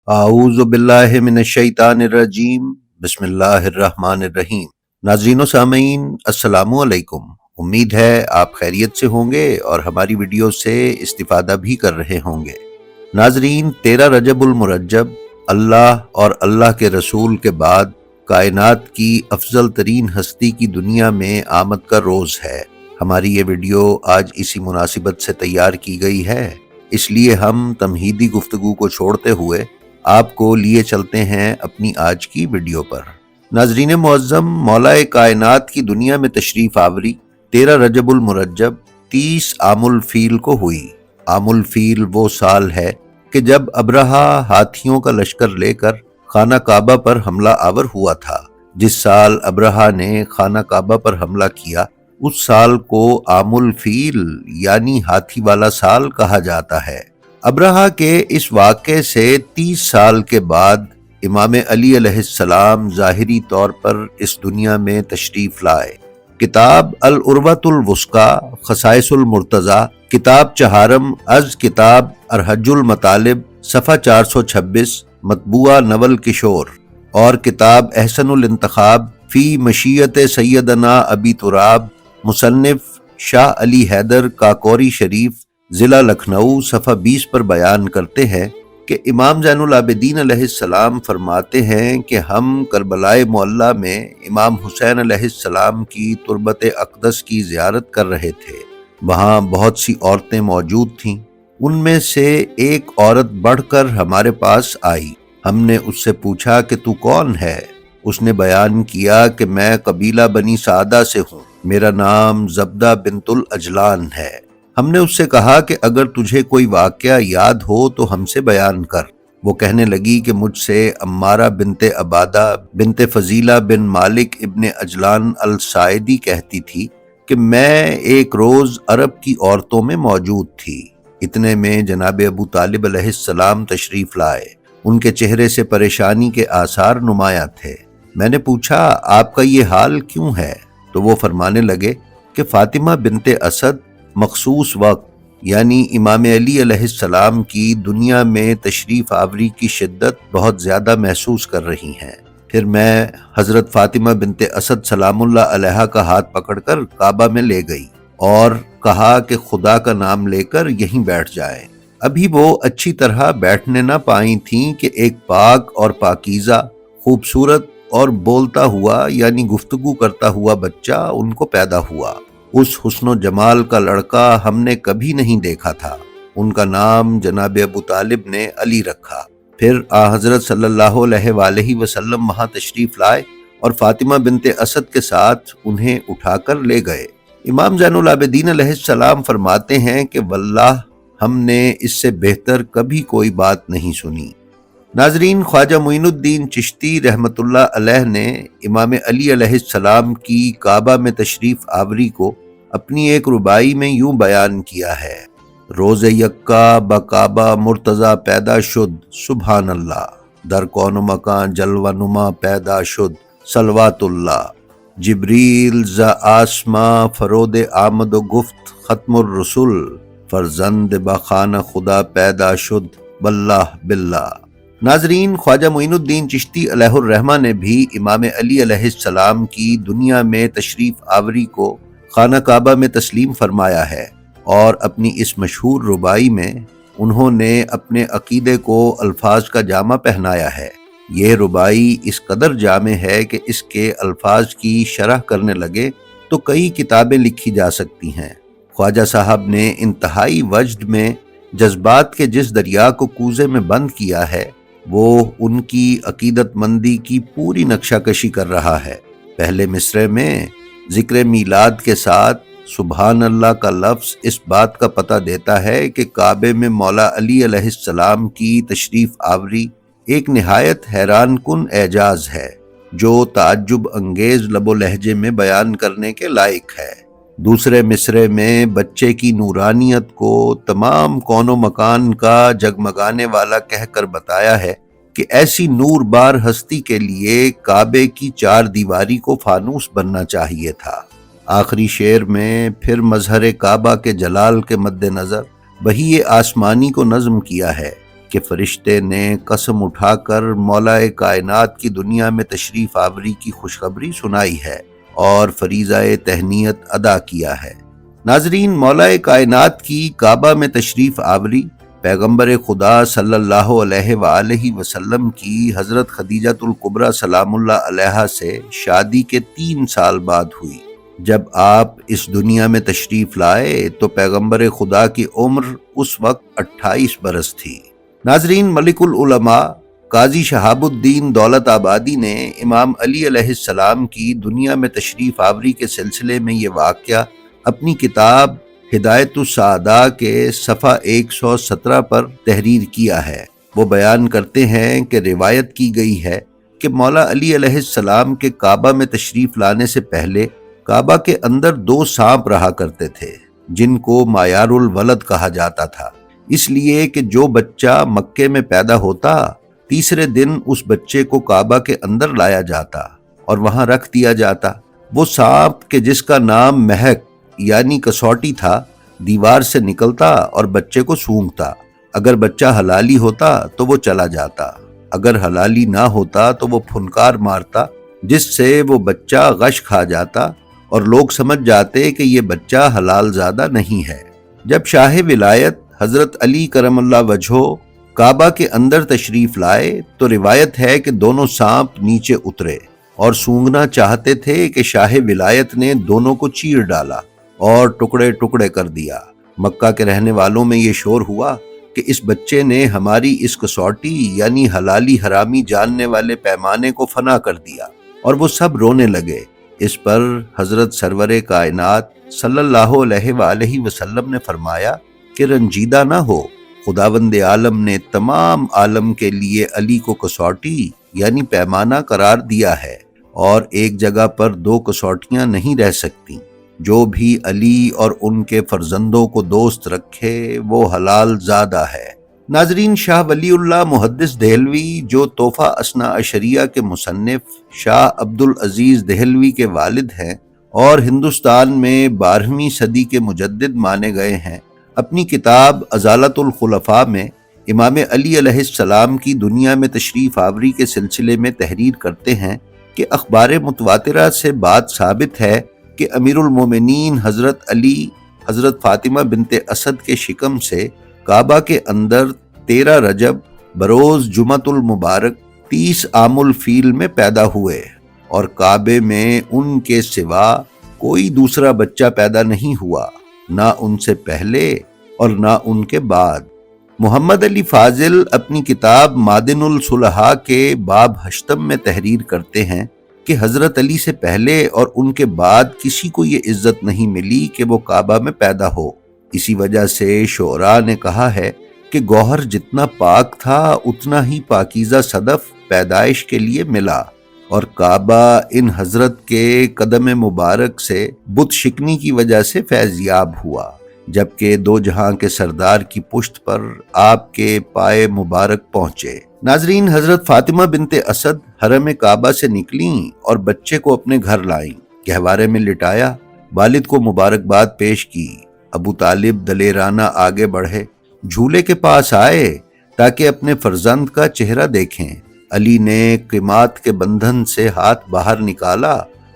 اعوذ باللہ من الشیطان الرجیم، بسم اللہ الرحمن الرحیم۔ ناظرین و سامعین، السلام علیکم۔ امید ہے آپ خیریت سے ہوں گے اور ہماری ویڈیو سے استفادہ بھی کر رہے ہوں گے۔ ناظرین، 13 رجب المرجب اللہ اور اللہ کے رسول کے بعد کائنات کی افضل ترین ہستی کی دنیا میں آمد کا روز ہے۔ ہماری یہ ویڈیو آج اسی مناسبت سے تیار کی گئی ہے، اس لیے ہم تمہیدی گفتگو کو چھوڑتے ہوئے آپ کو لیے چلتے ہیں اپنی آج کی ویڈیو پر۔ ناظرین معظم، مولا کائنات کی دنیا میں تشریف آوری 13 رجب المرجب 30 عام الفیل کو ہوئی۔ عام الفیل وہ سال ہے کہ جب ابرہہ ہاتھیوں کا لشکر لے کر خانہ کعبہ پر حملہ آور ہوا تھا۔ جس سال ابرہہ نے خانہ کعبہ پر حملہ کیا، اس سال کو عام الفیل یعنی ہاتھی والا سال کہا جاتا ہے۔ ابرہہ کے اس واقعے سے 30 سال کے بعد امام علی علیہ السلام ظاہری طور پر اس دنیا میں تشریف لائے۔ کتاب العروۃ الوثقی خصائص المرتضیٰ، کتاب چہارم از کتاب ارحج المطالب، صفحہ 426، مطبوعہ نول کشور، اور کتاب احسن الانتخاب فی مشیت سیدنا ابی تراب، مصنف شاہ علی حیدر کاکوری شریف، ضلع لکھنؤ، صفحہ 20 پر بیان کرتے ہیں کہ امام زین العابدین علیہ السلام فرماتے ہیں کہ ہم کربلائے معلیٰ میں امام حسین علیہ السلام کی تربت اقدس کی زیارت کر رہے تھے۔ وہاں بہت سی عورتیں موجود تھیں۔ ان میں سے ایک عورت بڑھ کر ہمارے پاس آئی۔ ہم نے اس سے پوچھا کہ تو کون ہے؟ اس نے بیان کیا کہ میں قبیلہ بنی سعدہ سے ہوں، میرا نام زبدہ بنت الاجلان ہے۔ ہم نے اس سے کہا کہ اگر تجھے کوئی واقعہ یاد ہو تو ہم سے بیان کر۔ وہ کہنے لگی کہ مجھ سے عمارہ بنت عبادہ بنت فضیلہ بن مالک ابن اجلان الساعدی کہتی تھی کہ میں ایک روز عرب کی عورتوں میں موجود تھی۔ اتنے میں جناب ابو طالب علیہ السلام تشریف لائے۔ ان کے چہرے سے پریشانی کے آثار نمایاں تھے۔ میں نے پوچھا، آپ کا یہ حال کیوں ہے؟ تو وہ فرمانے لگے کہ فاطمہ بنت اسد مخصوص وقت یعنی امام علی علیہ السلام کی دنیا میں تشریف آوری کی شدت بہت زیادہ محسوس کر رہی ہیں۔ پھر میں حضرت فاطمہ بنت اسد سلام اللہ علیہا کا ہاتھ پکڑ کر کعبہ میں لے گئی اور کہا کہ خدا کا نام لے کر یہیں بیٹھ جائیں۔ ابھی وہ اچھی طرح بیٹھنے نہ پائیں تھیں کہ ایک پاک اور پاکیزہ، خوبصورت اور بولتا ہوا یعنی گفتگو کرتا ہوا بچہ ان کو پیدا ہوا۔ اس حسن و جمال کا لڑکا ہم نے کبھی نہیں دیکھا تھا۔ ان کا نام جناب ابو طالب نے علی رکھا۔ پھر حضرت صلی اللہ علیہ وآلہ وسلم وہاں تشریف لائے اور فاطمہ بنت اسد کے ساتھ انہیں اٹھا کر لے گئے۔ امام زین العابدین علیہ السلام فرماتے ہیں کہ واللہ ہم نے اس سے بہتر کبھی کوئی بات نہیں سنی۔ ناظرین، خواجہ معین الدین چشتی رحمۃ اللہ علیہ نے امام علی علیہ السلام کی کعبہ میں تشریف آوری کو اپنی ایک ربائی میں یوں بیان کیا ہے: روز یکا بکعبہ مرتضی پیدا شد، سبحان اللہ، در کون و مکان جلوہ نما پیدا شد، صلوات اللہ، جبریل ز آسماں فرود آمد و گفت ختم الرسل، فرزند بخانہ خدا پیدا شد، واللہ باللہ۔ ناظرین، خواجہ معین الدین چشتی علیہ الرحمہ نے بھی امام علی علیہ السلام کی دنیا میں تشریف آوری کو خانہ کعبہ میں تسلیم فرمایا ہے، اور اپنی اس مشہور ربائی میں انہوں نے اپنے عقیدے کو الفاظ کا جامہ پہنایا ہے۔ یہ ربائی اس قدر جامع ہے کہ اس کے الفاظ کی شرح کرنے لگے تو کئی کتابیں لکھی جا سکتی ہیں۔ خواجہ صاحب نے انتہائی وجد میں جذبات کے جس دریا کو کوزے میں بند کیا ہے، وہ ان کی عقیدت مندی کی پوری نقشہ کشی کر رہا ہے۔ پہلے مصرعے میں ذکر میلاد کے ساتھ سبحان اللہ کا لفظ اس بات کا پتہ دیتا ہے کہ کعبے میں مولا علی علیہ السلام کی تشریف آوری ایک نہایت حیران کن اعجاز ہے جو تعجب انگیز لب و لہجے میں بیان کرنے کے لائق ہے۔ دوسرے مصرعے میں بچے کی نورانیت کو تمام کون و مکان کا جگمگانے والا کہہ کر بتایا ہے کہ ایسی نور بار ہستی کے لیے کعبے کی 4 دیواری کو فانوس بننا چاہیے تھا۔ آخری شعر میں پھر مظہر کعبہ کے جلال کے مد نظر وحی آسمانی کو نظم کیا ہے کہ فرشتے نے قسم اٹھا کر مولا کائنات کی دنیا میں تشریف آوری کی خوشخبری سنائی ہے اور فریضہ تہنیت ادا کیا ہے۔ ناظرین، مولا کائنات کی کعبہ میں تشریف آوری پیغمبر خدا صلی اللہ علیہ وآلہ وسلم کی حضرت خدیجہ الکبریٰ سلام اللہ علیہا سے شادی کے 3 سال بعد ہوئی۔ جب آپ اس دنیا میں تشریف لائے تو پیغمبر خدا کی عمر اس وقت 28 برس تھی۔ ناظرین، ملک العلماء قاضی شہاب الدین دولت آبادی نے امام علی علیہ السلام کی دنیا میں تشریف آوری کے سلسلے میں یہ واقعہ اپنی کتاب ہدایت السعداء کے صفحہ 117 پر تحریر کیا ہے۔ وہ بیان کرتے ہیں کہ روایت کی گئی ہے کہ مولا علی علیہ السلام کے کعبہ میں تشریف لانے سے پہلے کعبہ کے اندر 2 سانپ رہا کرتے تھے جن کو مایار الولد کہا جاتا تھا، اس لیے کہ جو بچہ مکے میں پیدا ہوتا تیسرے دن اس بچے کو کعبہ کے اندر لایا جاتا اور وہاں رکھ دیا جاتا۔ وہ سانپ کہ جس کا نام مہک یعنی کسوٹی تھا دیوار سے نکلتا اور بچے کو سونگھتا۔ اگر بچہ حلالی ہوتا تو وہ چلا جاتا، اگر حلالی نہ ہوتا تو وہ پھنکار مارتا جس سے وہ بچہ غش کھا جاتا اور لوگ سمجھ جاتے کہ یہ بچہ حلال زادہ نہیں ہے۔ جب شاہ ولایت حضرت علی کرم اللہ وجہہ کعبہ کے اندر تشریف لائے تو روایت ہے کہ دونوں سانپ نیچے اترے اور سونگنا چاہتے تھے کہ شاہ ولایت نے دونوں کو چیر ڈالا اور ٹکڑے ٹکڑے کر دیا۔ مکہ کے رہنے والوں میں یہ شور ہوا کہ اس بچے نے ہماری اس کسوٹی یعنی حلالی حرامی جاننے والے پیمانے کو فنا کر دیا، اور وہ سب رونے لگے۔ اس پر حضرت سرور کائنات صلی اللہ علیہ وآلہ وسلم نے فرمایا کہ رنجیدہ نہ ہو، خداوند عالم نے تمام عالم کے لیے علی کو کسوٹی یعنی پیمانہ قرار دیا ہے، اور ایک جگہ پر 2 کسوٹیاں نہیں رہ سکتی۔ جو بھی علی اور ان کے فرزندوں کو دوست رکھے وہ حلال زادہ ہے۔ ناظرین، شاہ ولی اللہ محدث دہلوی جو تحفہ اثنا عشریہ کے مصنف شاہ عبد العزیز دہلوی کے والد ہیں اور ہندوستان میں 12ویں صدی کے مجدد مانے گئے ہیں، اپنی کتاب ازالۃ الخلفاء میں امام علی علیہ السلام کی دنیا میں تشریف آوری کے سلسلے میں تحریر کرتے ہیں کہ اخبار متواترہ سے بات ثابت ہے کہ امیر المومنین حضرت علی حضرت فاطمہ بنت اسد کے شکم سے کعبہ کے اندر 13 رجب بروز جمعۃ المبارک 30 عام الفیل میں پیدا ہوئے، اور کعبے میں ان کے سوا کوئی دوسرا بچہ پیدا نہیں ہوا، نہ ان سے پہلے اور نہ ان کے بعد۔ محمد علی فاضل اپنی کتاب معدن الصلحاء کے باب 8 میں تحریر کرتے ہیں کہ حضرت علی سے پہلے اور ان کے بعد کسی کو یہ عزت نہیں ملی کہ وہ کعبہ میں پیدا ہو۔ اسی وجہ سے شعراء نے کہا ہے کہ گوہر جتنا پاک تھا اتنا ہی پاکیزہ صدف پیدائش کے لیے ملا، اور کعبہ ان حضرت کے قدم مبارک سے بت شکنی کی وجہ سے فیضیاب ہوا، جبکہ 2 جہاں کے سردار کی پشت پر آپ کے پائے مبارک پہنچے۔ ناظرین، حضرت فاطمہ بنت اسد حرم کعبہ سے نکلیں اور بچے کو اپنے گھر لائیں، گہوارے میں لٹایا، والد کو مبارکباد پیش کی۔ ابو طالب دلیرانہ آگے بڑھے، جھولے کے پاس آئے تاکہ اپنے فرزند کا چہرہ دیکھیں۔ علی نے قیمات کے بندھن سے ہاتھ باہر نکالا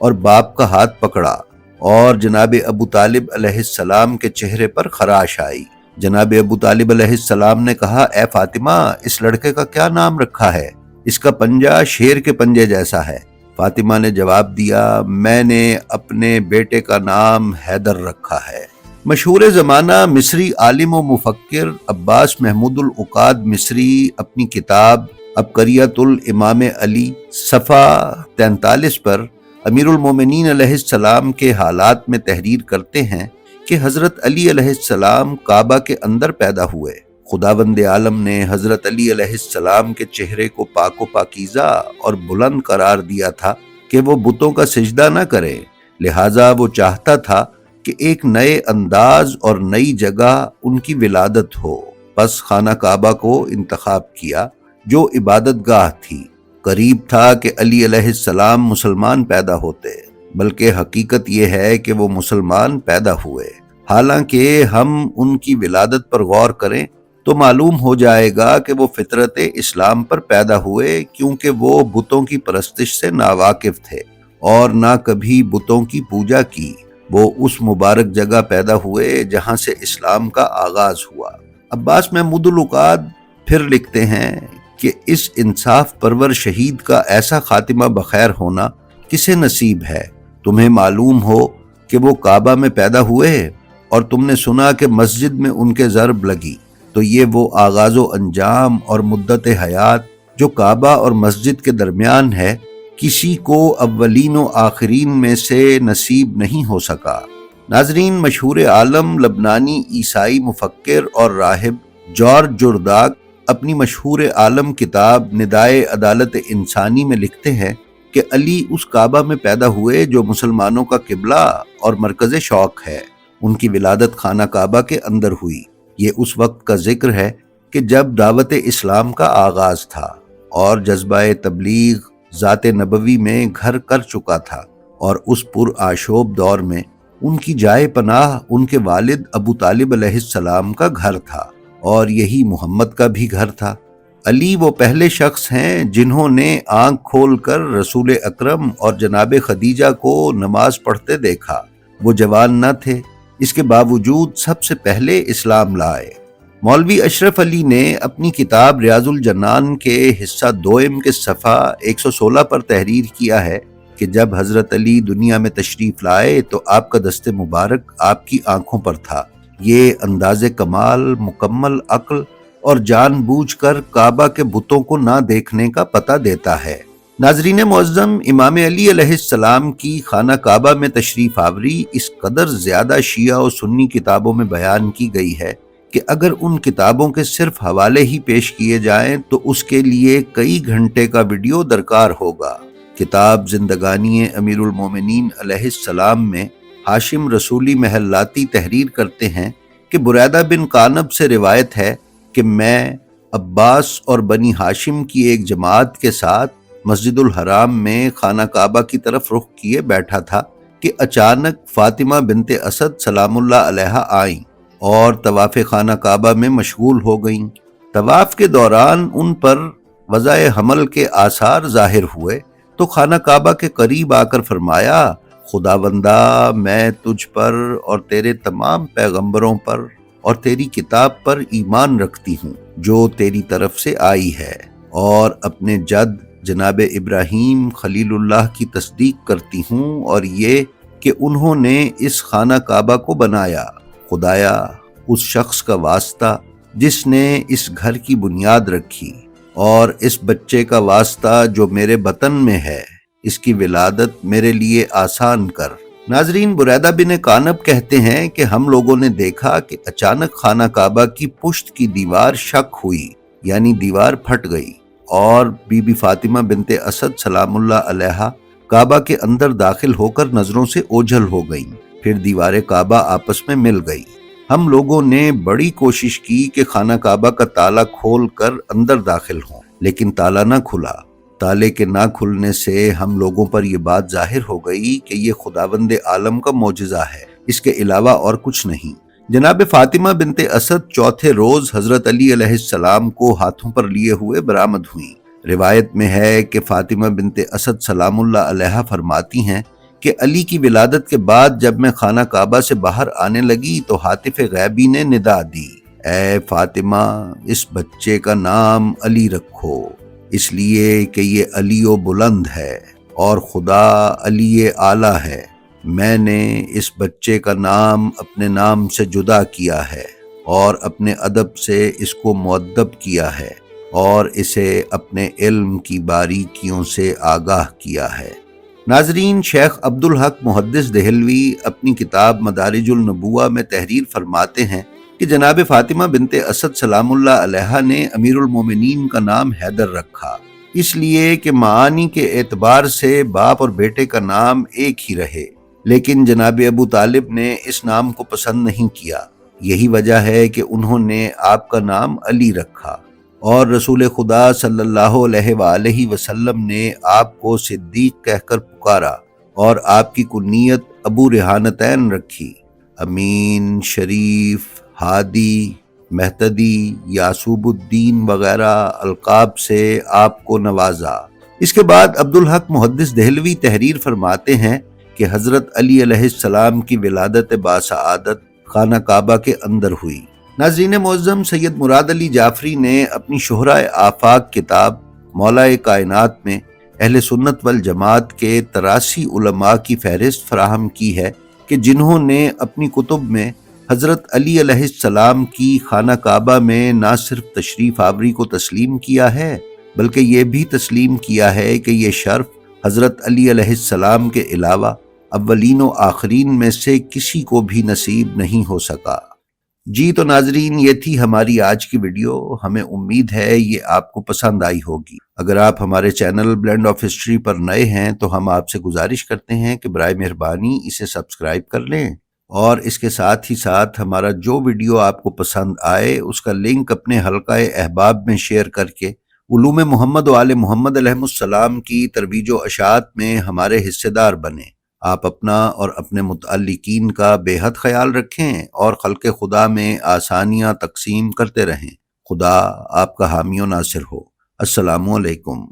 اور باپ کا ہاتھ پکڑا، اور جناب ابو طالب علیہ السلام کے چہرے پر خراش آئی۔ جناب ابو طالب علیہ السلام نے کہا، اے فاطمہ، اس لڑکے کا کیا نام رکھا ہے؟ اس کا پنجہ شیر کے پنجے جیسا ہے۔ فاطمہ نے جواب دیا، میں نے اپنے بیٹے کا نام حیدر رکھا ہے۔ مشہور زمانہ مصری عالم و مفکر عباس محمود العقاد مصری اپنی کتاب عبقریت الامام علی صفحہ 43 پر امیر المومنین علیہ السلام کے حالات میں تحریر کرتے ہیں کہ حضرت علی علیہ السلام کعبہ کے اندر پیدا ہوئے۔ خداوند عالم نے حضرت علی علیہ السلام کے چہرے کو پاک و پاکیزہ اور بلند قرار دیا تھا کہ وہ بتوں کا سجدہ نہ کریں، لہٰذا وہ چاہتا تھا کہ ایک نئے انداز اور نئی جگہ ان کی ولادت ہو، پس خانہ کعبہ کو انتخاب کیا جو عبادت گاہ تھی۔ قریب تھا کہ علی علیہ السلام مسلمان پیدا ہوتے، بلکہ حقیقت یہ ہے کہ وہ مسلمان پیدا ہوئے۔ حالانکہ ہم ان کی ولادت پر غور کریں تو معلوم ہو جائے گا کہ وہ فطرت اسلام پر پیدا ہوئے، کیونکہ وہ بتوں کی پرستش سے ناواقف تھے اور نہ کبھی بتوں کی پوجا کی۔ وہ اس مبارک جگہ پیدا ہوئے جہاں سے اسلام کا آغاز ہوا۔ عباس محمود العقاد پھر لکھتے ہیں کہ اس انصاف پرور شہید کا ایسا خاتمہ بخیر ہونا کسے نصیب ہے؟ تمہیں معلوم ہو کہ وہ کعبہ میں پیدا ہوئے اور تم نے سنا کہ مسجد میں ان کے ضرب لگی، تو یہ وہ آغاز و انجام اور مدت حیات جو کعبہ اور مسجد کے درمیان ہے، کسی کو اولین و آخرین میں سے نصیب نہیں ہو سکا۔ ناظرین، مشہور عالم لبنانی عیسائی مفکر اور راہب جارج جرداق اپنی مشہور عالم کتاب ندائے عدالت انسانی میں لکھتے ہیں کہ علی اس کعبہ میں پیدا ہوئے جو مسلمانوں کا قبلہ اور مرکز شوق ہے۔ ان کی ولادت خانہ کعبہ کے اندر ہوئی۔ یہ اس وقت کا ذکر ہے کہ جب دعوت اسلام کا آغاز تھا اور جذبہ تبلیغ ذات نبوی میں گھر کر چکا تھا، اور اس پر آشوب دور میں ان کی جائے پناہ ان کے والد ابو طالب علیہ السلام کا گھر تھا، اور یہی محمد کا بھی گھر تھا۔ علی وہ پہلے شخص ہیں جنہوں نے آنکھ کھول کر رسول اکرم اور جناب خدیجہ کو نماز پڑھتے دیکھا۔ وہ جوان نہ تھے، اس کے باوجود سب سے پہلے اسلام لائے۔ مولوی اشرف علی نے اپنی کتاب ریاض الجنان کے حصہ دوئم کے صفحہ 116 پر تحریر کیا ہے کہ جب حضرت علی دنیا میں تشریف لائے تو آپ کا دست مبارک آپ کی آنکھوں پر تھا۔ یہ انداز کمال، مکمل عقل اور جان بوجھ کر کعبہ کے بتوں کو نہ دیکھنے کا پتہ دیتا ہے۔ ناظرین معظم، امام علی علیہ السلام کی خانہ کعبہ میں تشریف آوری اس قدر زیادہ شیعہ و سنی کتابوں میں بیان کی گئی ہے کہ اگر ان کتابوں کے صرف حوالے ہی پیش کیے جائیں تو اس کے لیے کئی گھنٹے کا ویڈیو درکار ہوگا۔ کتاب زندگانی امیر المومنین علیہ السلام میں ہاشم رسولی محلاتی تحریر کرتے ہیں کہ بریدہ بن قانب سے روایت ہے کہ میں عباس اور بنی ہاشم کی ایک جماعت کے ساتھ مسجد الحرام میں خانہ کعبہ کی طرف رخ کیے بیٹھا تھا کہ اچانک فاطمہ بنت اسد سلام اللہ علیہا آئیں اور طواف خانہ کعبہ میں مشغول ہو گئیں۔ طواف کے دوران ان پر وضع حمل کے آثار ظاہر ہوئے تو خانہ کعبہ کے قریب آ کر فرمایا، خداوندہ، میں تجھ پر اور تیرے تمام پیغمبروں پر اور تیری کتاب پر ایمان رکھتی ہوں جو تیری طرف سے آئی ہے، اور اپنے جد جناب ابراہیم خلیل اللہ کی تصدیق کرتی ہوں، اور یہ کہ انہوں نے اس خانہ کعبہ کو بنایا۔ خدایا، اس شخص کا واسطہ جس نے اس گھر کی بنیاد رکھی، اور اس بچے کا واسطہ جو میرے بطن میں ہے، اس کی ولادت میرے لیے آسان کر۔ ناظرین، بریدہ بن قانب کہتے ہیں کہ ہم لوگوں نے دیکھا کہ اچانک خانہ کعبہ کی پشت کی دیوار شق ہوئی، یعنی دیوار پھٹ گئی، اور بی بی فاطمہ بنت اسد سلام اللہ علیہا کعبہ کے اندر داخل ہو کر نظروں سے اوجھل ہو گئیں۔ پھر دیوار کعبہ آپس میں مل گئی۔ ہم لوگوں نے بڑی کوشش کی کہ خانہ کعبہ کا تالا کھول کر اندر داخل ہوں، لیکن تالا نہ کھلا۔ تالے کے نہ کھلنے سے ہم لوگوں پر یہ بات ظاہر ہو گئی کہ یہ خداوند عالم کا معجزہ ہے، اس کے علاوہ اور کچھ نہیں۔ جناب فاطمہ بنت اسد چوتھے روز حضرت علی علیہ السلام کو ہاتھوں پر لیے ہوئے برآمد ہوئیں۔ روایت میں ہے کہ فاطمہ بنت اسد سلام اللہ علیہا فرماتی ہیں کہ علی کی ولادت کے بعد جب میں خانہ کعبہ سے باہر آنے لگی تو ہاتف غیبی نے ندا دی، اے فاطمہ، اس بچے کا نام علی رکھو، اس لیے کہ یہ علی و بلند ہے اور خدا علی اعلیٰ ہے۔ میں نے اس بچے کا نام اپنے نام سے جدا کیا ہے اور اپنے ادب سے اس کو مؤدب کیا ہے اور اسے اپنے علم کی باریکیوں سے آگاہ کیا ہے۔ ناظرین، شیخ عبدالحق محدث دہلوی اپنی کتاب مدارج النبوہ میں تحریر فرماتے ہیں کہ جناب فاطمہ بنت اسد سلام اللہ علیہا نے امیر المومنین کا نام حیدر رکھا، اس لیے کہ معانی کے اعتبار سے باپ اور بیٹے کا نام ایک ہی رہے، لیکن جناب ابو طالب نے اس نام کو پسند نہیں کیا۔ یہی وجہ ہے کہ انہوں نے آپ کا نام علی رکھا، اور رسول خدا صلی اللہ علیہ وآلہ وسلم نے آپ کو صدیق کہہ کر پکارا اور آپ کی کنیت ابو ریحانتین رکھی۔ امین، شریف، ہادی، مہتدی، یعصوب الدین وغیرہ القاب سے آپ کو نوازا۔ اس کے بعد عبدالحق محدث دہلوی تحریر فرماتے ہیں کہ حضرت علی علیہ السلام کی ولادت باسعادت خانہ کعبہ کے اندر ہوئی۔ ناظرین معظم، سید مراد علی جعفری نے اپنی شہرۂ آفاق کتاب مولا کائنات میں اہل سنت والجماعت کے 83 علماء کی فہرست فراہم کی ہے کہ جنہوں نے اپنی کتب میں حضرت علی علیہ السلام کی خانہ کعبہ میں نہ صرف تشریف آوری کو تسلیم کیا ہے بلکہ یہ بھی تسلیم کیا ہے کہ یہ شرف حضرت علی علیہ السلام کے علاوہ اولین و آخرین میں سے کسی کو بھی نصیب نہیں ہو سکا۔ جی تو ناظرین، یہ تھی ہماری آج کی ویڈیو۔ ہمیں امید ہے یہ آپ کو پسند آئی ہوگی۔ اگر آپ ہمارے چینل بلینڈ آف ہسٹری پر نئے ہیں تو ہم آپ سے گزارش کرتے ہیں کہ برائے مہربانی اسے سبسکرائب کر لیں، اور اس کے ساتھ ہی ساتھ ہمارا جو ویڈیو آپ کو پسند آئے اس کا لنک اپنے حلقہ احباب میں شیئر کر کے علوم محمد و آل محمد علیہ السلام کی ترویج و اشاعت میں ہمارے حصے دار بنیں۔ آپ اپنا اور اپنے متعلقین کا بے حد خیال رکھیں اور خلق خدا میں آسانیاں تقسیم کرتے رہیں۔ خدا آپ کا حامی و ناصر ہو۔ السلام علیکم۔